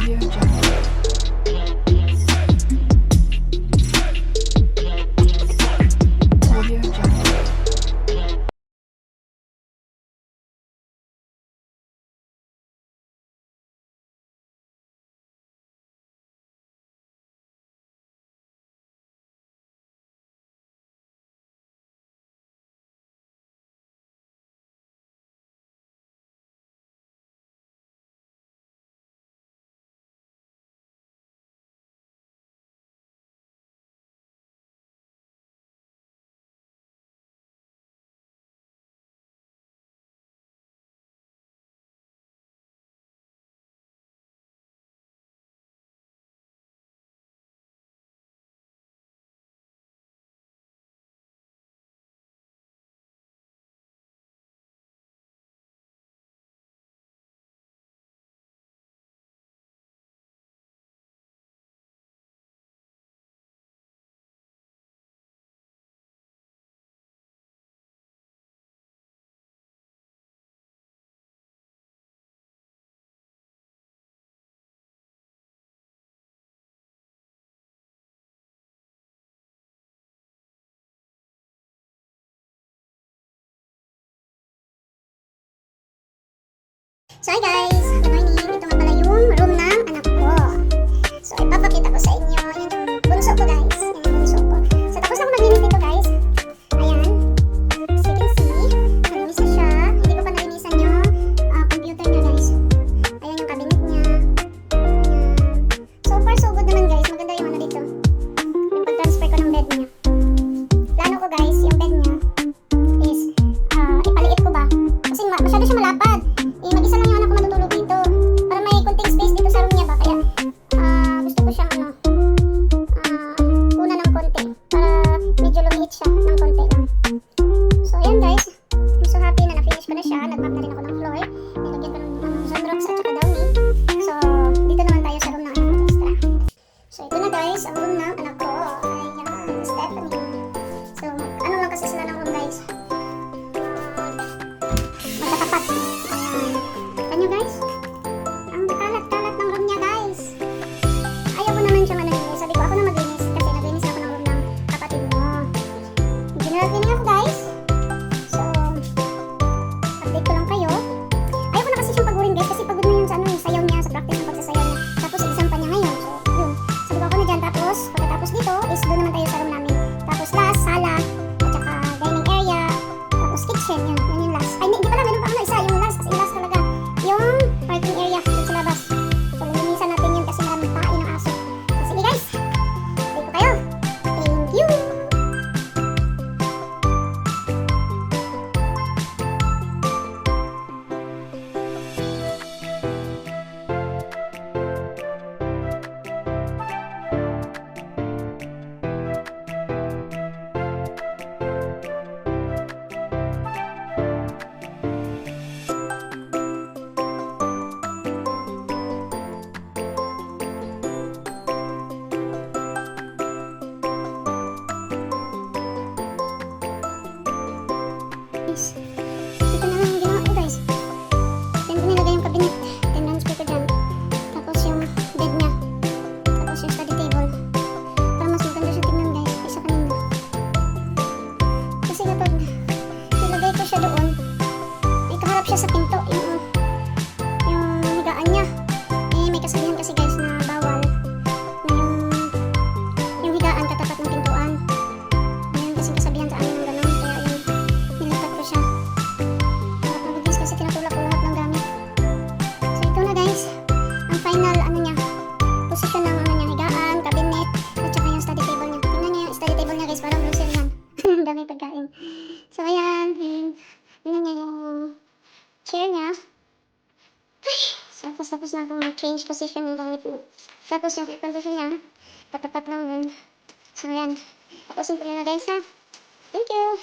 Audio Jungle. Audio Jungle. So hi guys! Good morning! Ito nga pala yung room ng anak ko. So ipapakita ko sa inyo. Yan yung bunso ko guys. Yan yung bunso ko. So tapos ako maglinis dito guys. Ayan. As you can see, malinis na siya. Hindi ko pa nalinisan yung computer niya guys. Ayan yung cabinet niya. Ayan. So far so good naman guys. Maganda yung ano dito. Yung pag-transfer ko ng bed niya. Plano ko guys, yung bed niya is ipaliit ko ba? Kasi masyado siya malapad. Mag-isa lang yung anak ko matutulog dito. Para may konting space dito sa room niya ba. Kaya gusto ko siyang una ng konti. Para medyo lumiit siya ng konti lang. So ayan guys. I'm so happy na na-finish ko na siya. Nag-map na rin ako ng floor. Nilagyan ko ng sunrocks at saka downy. So dito naman tayo sa room ng anak ko guys. Tara. So ito na guys. Ang room ng anak ko. Ayan. Stephanie. So ano lang kasi sila ng room guys. Magkatapat. Nyo guys, ang kalat-kalat ng room niya guys. Ayaw ko naman siyang nalinis. Sabi ko ako na maglinis kasi naglinis ako ng room ng kapatid mo. General cleaning ako guys. So update ko lang kayo. Ayaw ko na kasi siyang pagurin guys kasi pagod na yun sa sayaw niya, sa practice ng pagsasayaw niya. Tapos exam pa niya ngayon. So yun, sabi ko ako na dyan. Tapos pagkatapos dito is doon naman tayo sa room namin. Tapos last, sala, at saka dining area, tapos kitchen, yun yung last. Ay hindi pala, meron pa isa, yung last, as in last talaga yung parking area dito sa labas. So, lilinisan natin yun kasi maraming pain ng aso. So, sige guys, balik ko kayo. Thank you! Guys, ito na lang yung ginawa ko guys. Then ko nilagay yung cabinet. Then transfer ko dyan. Tapos yung bed niya. Tapos yung study table. Para mas maganda siya tingnan guys. Kaysa kanina. Kasi kapag nilagay ko siya doon, ay kaharap siya sa pinto. Yung higaan niya. Eh may kasabihan kasi guys na bawal. Na yung higaan katapat ng pintuan. Mayroon kasing kasabihan sa amin ng ganun. Kaya yung nilipat ko siya. Harap na bugis kasi tinutulak ko lahat ng gamit. So ito na guys. Ang final ano niya. Posisyon ng ano niya. Higaan, cabinet, at saka yung study table niya. Tingnan niya yung study table niya guys. Parang grocery yan. Ang dami pagkain. So ayan. Tingnan niya yung chair niya. So tapos na akong mag-change position ng gamit mo. Tapos yung air condition niya. Patapat lang yun. So ayan. Tapos yung na guys ha. Thank you!